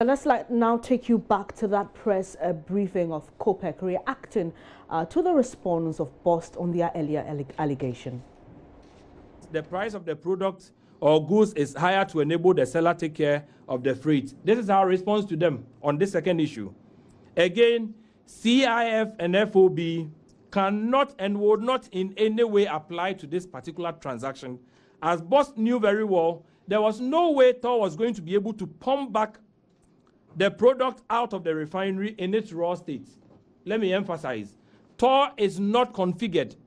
Let's now take you back to that press briefing of COPEC reacting to the response of BOST on their earlier allegation. The price of the product or goods is higher to enable the seller take care of the freight. This is our response to them on this second issue. Again, CIF and FOB cannot and would not in any way apply to this particular transaction. As BOST knew very well, there was no way Tor was going to be able to pump back the product out of the refinery in its raw state. Let me emphasize, Tor is not configured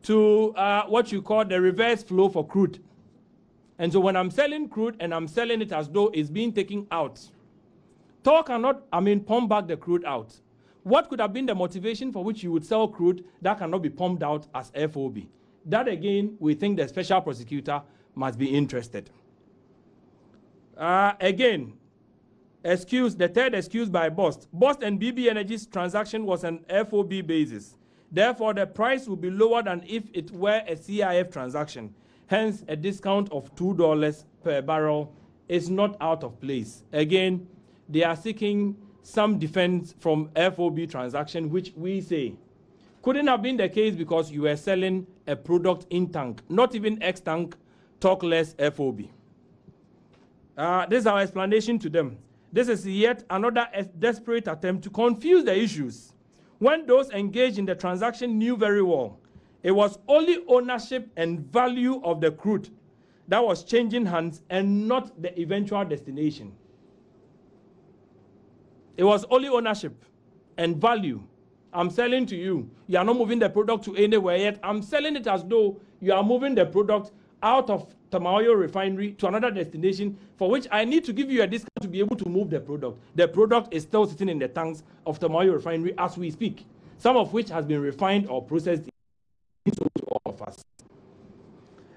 to what you call the reverse flow for crude. And so when I'm selling crude and I'm selling it as though it's being taken out, Tor cannot, pump back the crude out. What could have been the motivation for which you would sell crude that cannot be pumped out as FOB? That again, we think the special prosecutor must be interested. Again, the third excuse by BOST. BOST and BB Energy's transaction was an FOB basis. Therefore, the price will be lower than if it were a CIF transaction. Hence, a discount of $2 per barrel is not out of place. Again, they are seeking some defense from FOB transaction, which we say couldn't have been the case because you were selling a product in tank, not even ex-tank, talk less FOB. This is our explanation to them. This is yet another desperate attempt to confuse the issues when those engaged in the transaction knew very well it was only ownership and value of the crude that was changing hands and not the eventual destination. It was only ownership and value. I'm selling to you. You are not moving the product to anywhere yet. I'm selling it as though you are moving the product out of Tamayo refinery to another destination for which I need to give you a discount to be able to move the product. The product is still sitting in the tanks of Tamayo refinery as we speak, some of which has been refined or processed to all of us.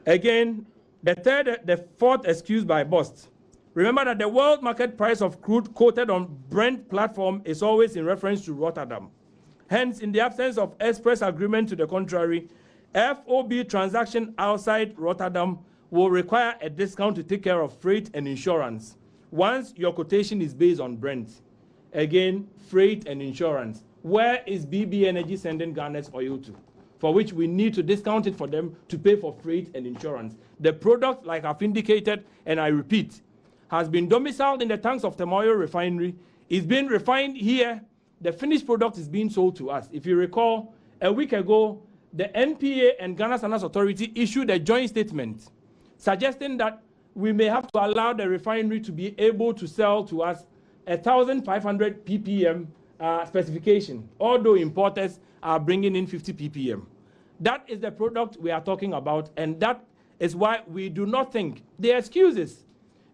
Again, the fourth excuse by BOST. Remember that the world market price of crude quoted on Brent platform is always in reference to Rotterdam. Hence, in the absence of express agreement to the contrary, FOB transaction outside Rotterdam will require a discount to take care of freight and insurance once your quotation is based on Brent. Again, freight and insurance. Where is BB Energy sending Ghana's oil to? For which we need to discount it for them to pay for freight and insurance. The product, like I've indicated, and I repeat, has been domiciled in the tanks of Tamayo refinery, is being refined here. The finished product is being sold to us. If you recall, a week ago, the NPA and Ghana Standards Authority issued a joint statement suggesting that we may have to allow the refinery to be able to sell to us 1,500 ppm specification, although importers are bringing in 50 ppm. That is the product we are talking about, and that is why we do not think the excuses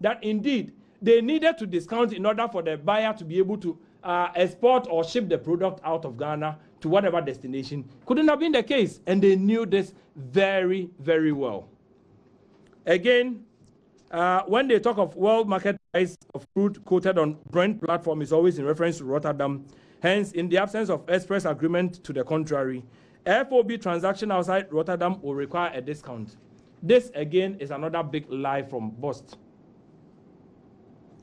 that indeed they needed to discount in order for the buyer to be able to export or ship the product out of Ghana to whatever destination couldn't have been the case, and they knew this very, very well. Again, when they talk of world market price of crude quoted on Brent platform is always in reference to Rotterdam. Hence, in the absence of express agreement to the contrary, FOB transaction outside Rotterdam will require a discount. This, again, is another big lie from BOST.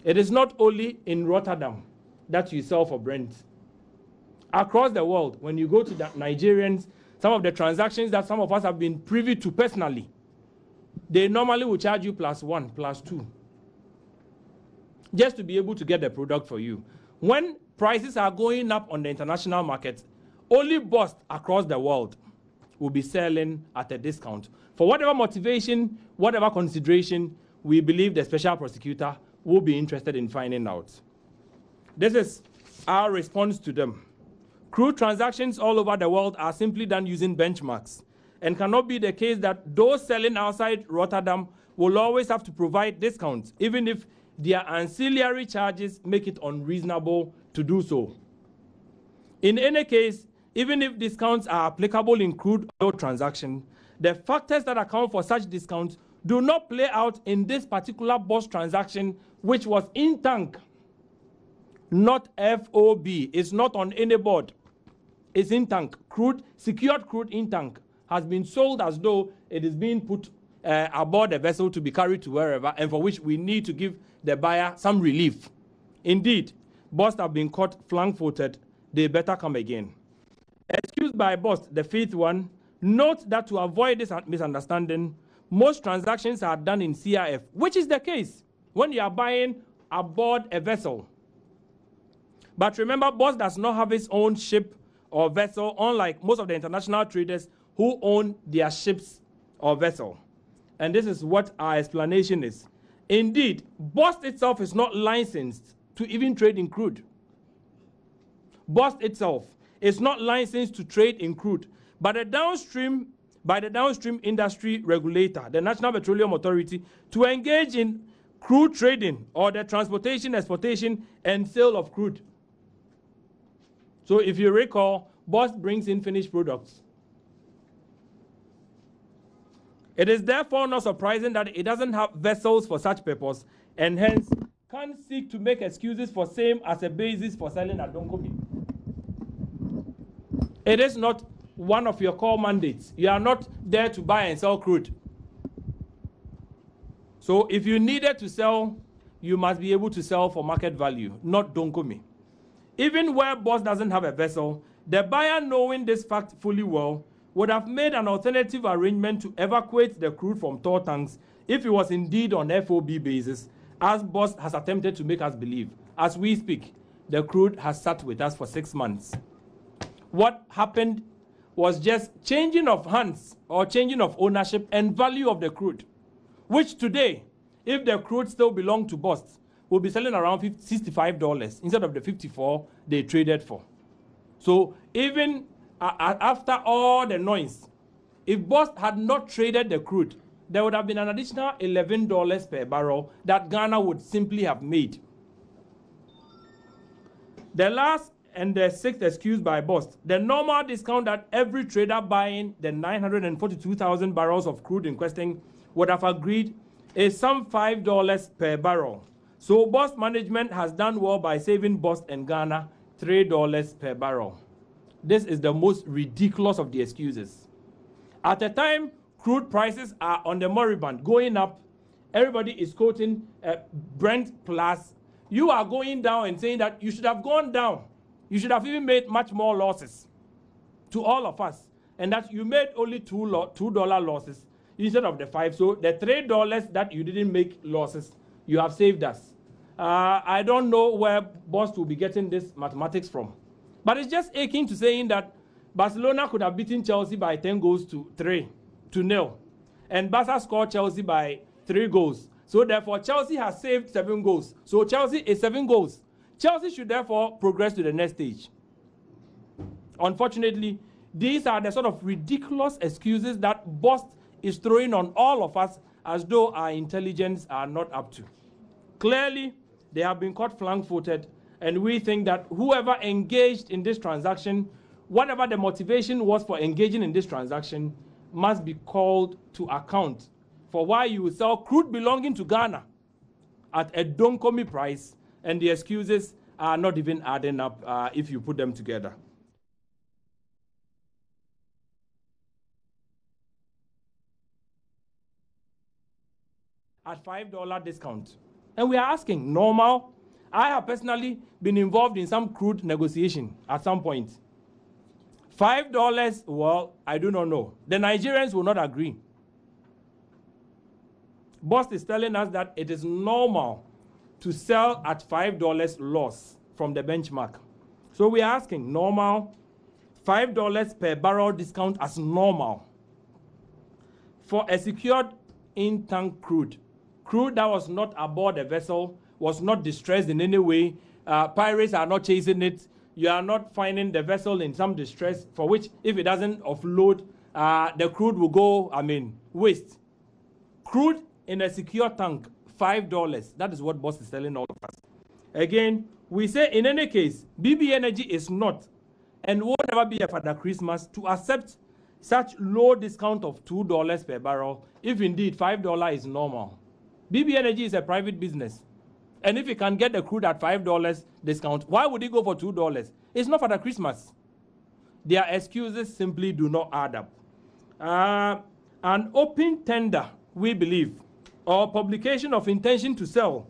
It is not only in Rotterdam that you sell for Brent. Across the world, when you go to the Nigerians, some of the transactions that some of us have been privy to personally, they normally will charge you +1, +2, just to be able to get the product for you. When prices are going up on the international market, only BOST across the world will be selling at a discount. For whatever motivation, whatever consideration, we believe the special prosecutor will be interested in finding out. This is our response to them. Crude transactions all over the world are simply done using benchmarks, and cannot be the case that those selling outside Rotterdam will always have to provide discounts, even if their ancillary charges make it unreasonable to do so. In any case, even if discounts are applicable in crude oil transactions, the factors that account for such discounts do not play out in this particular BOST transaction, which was in tank, not FOB. It's not on any board. It's in tank. Crude, secured crude in tank, has been sold as though it is being put aboard a vessel to be carried to wherever, and for which we need to give the buyer some relief Indeed, BOST have been caught flank-footed. They better come again. Excuse by BOST, the fifth one. Note that to avoid this misunderstanding, most transactions are done in CIF, which is the case when you are buying aboard a vessel. But remember, BOST does not have its own ship or vessel, unlike most of the international traders who own their ships or vessel. And this is what our explanation is. Indeed, BOST itself is not licensed to even trade in crude. BOST itself is not licensed to trade in crude, but the downstream industry regulator, the National Petroleum Authority, to engage in crude trading or the transportation, exportation, and sale of crude. So if you recall, BOST brings in finished products. It is therefore not surprising that it doesn't have vessels for such purpose, and hence can't seek to make excuses for same as a basis for selling at Donkomi. It is not one of your core mandates. You are not there to buy and sell crude. So if you needed to sell, you must be able to sell for market value, not Donkomi. Even where BOST doesn't have a vessel, the buyer, knowing this fact fully well, would have made an alternative arrangement to evacuate the crude from tow tanks if it was indeed on FOB basis, as BOST has attempted to make us believe. As we speak, the crude has sat with us for 6 months. What happened was just changing of hands or changing of ownership and value of the crude, which today, if the crude still belonged to BOST, will be selling around $65 instead of the $54 they traded for. So even after all the noise, if BOST had not traded the crude, there would have been an additional $11 per barrel that Ghana would simply have made. The last and the sixth excuse by BOST, the normal discount that every trader buying the 942,000 barrels of crude in question would have agreed is some $5 per barrel. So BOST management has done well by saving BOST and Ghana $3 per barrel. This is the most ridiculous of the excuses. At a time, crude prices are on the moribund, going up. Everybody is quoting Brent plus. You are going down and saying that you should have gone down. You should have even made much more losses to all of us. And that you made only $2 losses instead of the 5. So the $3 that you didn't make losses, you have saved us. I don't know where BOST will be getting this mathematics from. But it's just akin to saying that Barcelona could have beaten Chelsea by 10 goals to 0. And Barca scored Chelsea by 3 goals. So therefore, Chelsea has saved 7 goals. So Chelsea is 7 goals. Chelsea should therefore progress to the next stage. Unfortunately, these are the sort of ridiculous excuses that BOST is throwing on all of us as though our intelligence are not up to. Clearly, they have been caught flank-footed, and we think that whoever engaged in this transaction, whatever the motivation was for engaging in this transaction, must be called to account for why you would sell crude belonging to Ghana at a Donkomi price, and the excuses are not even adding up if you put them together. At $5 discount. And we are asking, normal? I have personally been involved in some crude negotiation at some point. $5, well, I do not know. The Nigerians will not agree. BOST is telling us that it is normal to sell at $5 loss from the benchmark. So we are asking, normal, $5 per barrel discount as normal for a secured in-tank crude. Crude that was not aboard a vessel, was not distressed in any way. Pirates are not chasing it. You are not finding the vessel in some distress for which, if it doesn't offload, the crude will go, waste. Crude in a secure tank, $5. That is what BOST is telling all of us. Again, we say in any case, BB Energy is not and will never be a Father Christmas to accept such low discount of $2 per barrel if indeed $5 is normal. BB Energy is a private business. And if you can get the crude at $5 discount, why would it go for $2? It's not Father Christmas. Their excuses simply do not add up. An open tender, we believe, or publication of intention to sell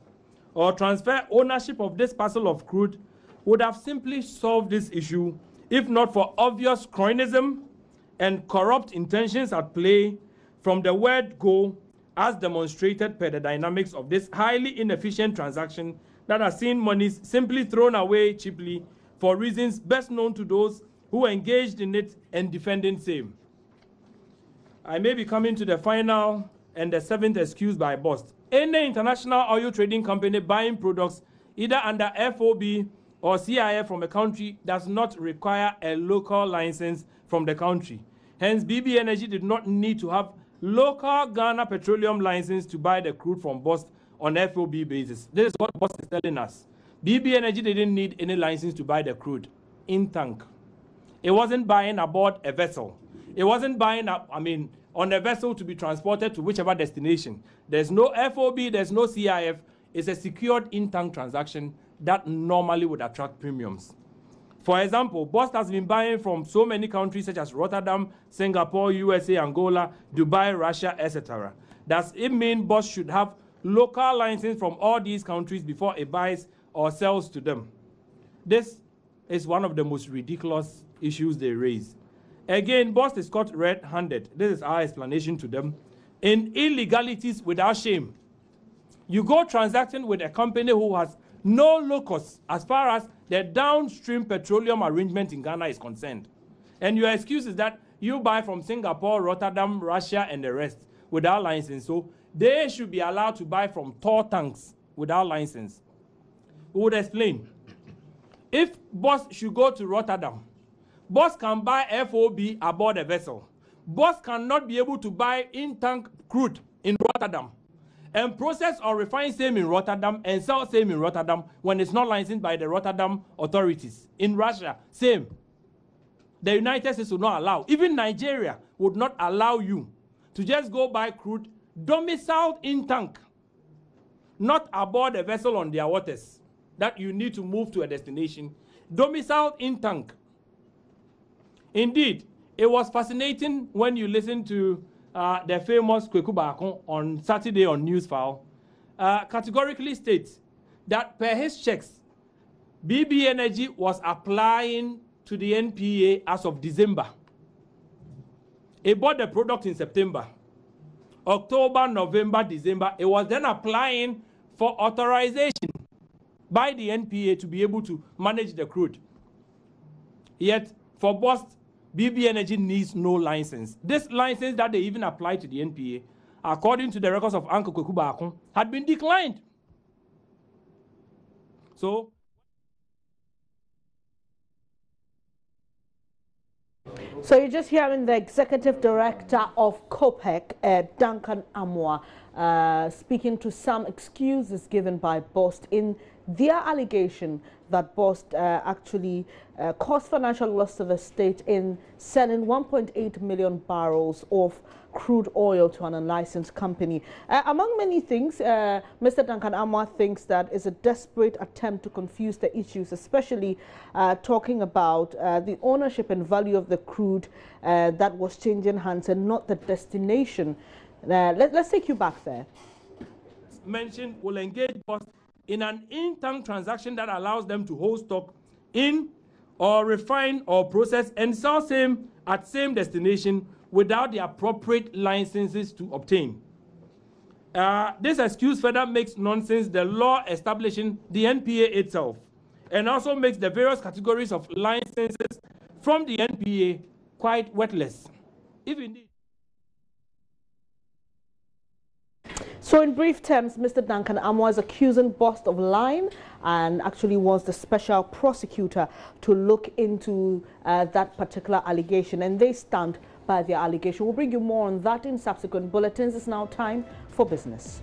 or transfer ownership of this parcel of crude would have simply solved this issue if not for obvious cronyism and corrupt intentions at play from the word go, as demonstrated per the dynamics of this highly inefficient transaction that has seen monies simply thrown away cheaply for reasons best known to those who engaged in it and defending same. I may be coming to the final and the seventh excuse by BOST. Any international oil trading company buying products either under FOB or CIF from a country does not require a local license from the country. Hence, BB Energy did not need to have local Ghana petroleum license to buy the crude from BOST on FOB basis. This is what BOST is telling us. BB Energy didn't need any license to buy the crude in tank. It wasn't buying aboard a vessel. It wasn't buying, on a vessel to be transported to whichever destination. There's no FOB, there's no CIF. It's a secured in-tank transaction that normally would attract premiums. For example, BOST has been buying from so many countries such as Rotterdam, Singapore, USA, Angola, Dubai, Russia, etc. Does it mean BOST should have local license from all these countries before it buys or sells to them? This is one of the most ridiculous issues they raise. Again, BOST is caught red-handed. This is our explanation to them. In illegalities without shame. You go transacting with a company who has no locus as far as the downstream petroleum arrangement in Ghana is concerned. And your excuse is that you buy from Singapore, Rotterdam, Russia, and the rest without license. So they should be allowed to buy from Tor tanks without license. We would explain. If BOST should go to Rotterdam, BOST can buy FOB aboard a vessel. BOST cannot be able to buy in-tank crude in Rotterdam and process or refine same in Rotterdam and sell same in Rotterdam when it's not licensed by the Rotterdam authorities. In Russia, same. The United States would not allow. Even Nigeria would not allow you to just go buy crude domiciled in tank, not aboard a vessel on their waters that you need to move to a destination. Domiciled in tank. Indeed, it was fascinating when you listen to the famous Kweku Baako on Saturday on Newsfile, categorically states that per his checks, BB Energy was applying to the NPA as of December. It bought the product in September. October, November, December, it was then applying for authorization by the NPA to be able to manage the crude. Yet, for BOST, BB Energy needs no license. This license that they even applied to the NPA, according to the records of Uncle Kweku Baako, had been declined. So you're just hearing the executive director of COPEC, Duncan Amoah, speaking to some excuses given by BOST in their allegation that BOST actually caused financial loss to the state in selling 1.8 million barrels of crude oil to an unlicensed company. Among many things, Mr. Duncan Amoah thinks that it's a desperate attempt to confuse the issues, especially talking about the ownership and value of the crude that was changing hands and not the destination. Let's take you back there. Mentioned will engage BOST in an in-tank transaction that allows them to hold stock in or refine or process and sell same at same destination without the appropriate licenses to obtain. This excuse further makes nonsense the law establishing the NPA itself and also makes the various categories of licenses from the NPA quite worthless, if indeed. So in brief terms, Mr. Duncan Amoah is accusing BOST of lying and actually wants the special prosecutor to look into that particular allegation, and they stand by their allegation. We'll bring you more on that in subsequent bulletins. It's now time for business.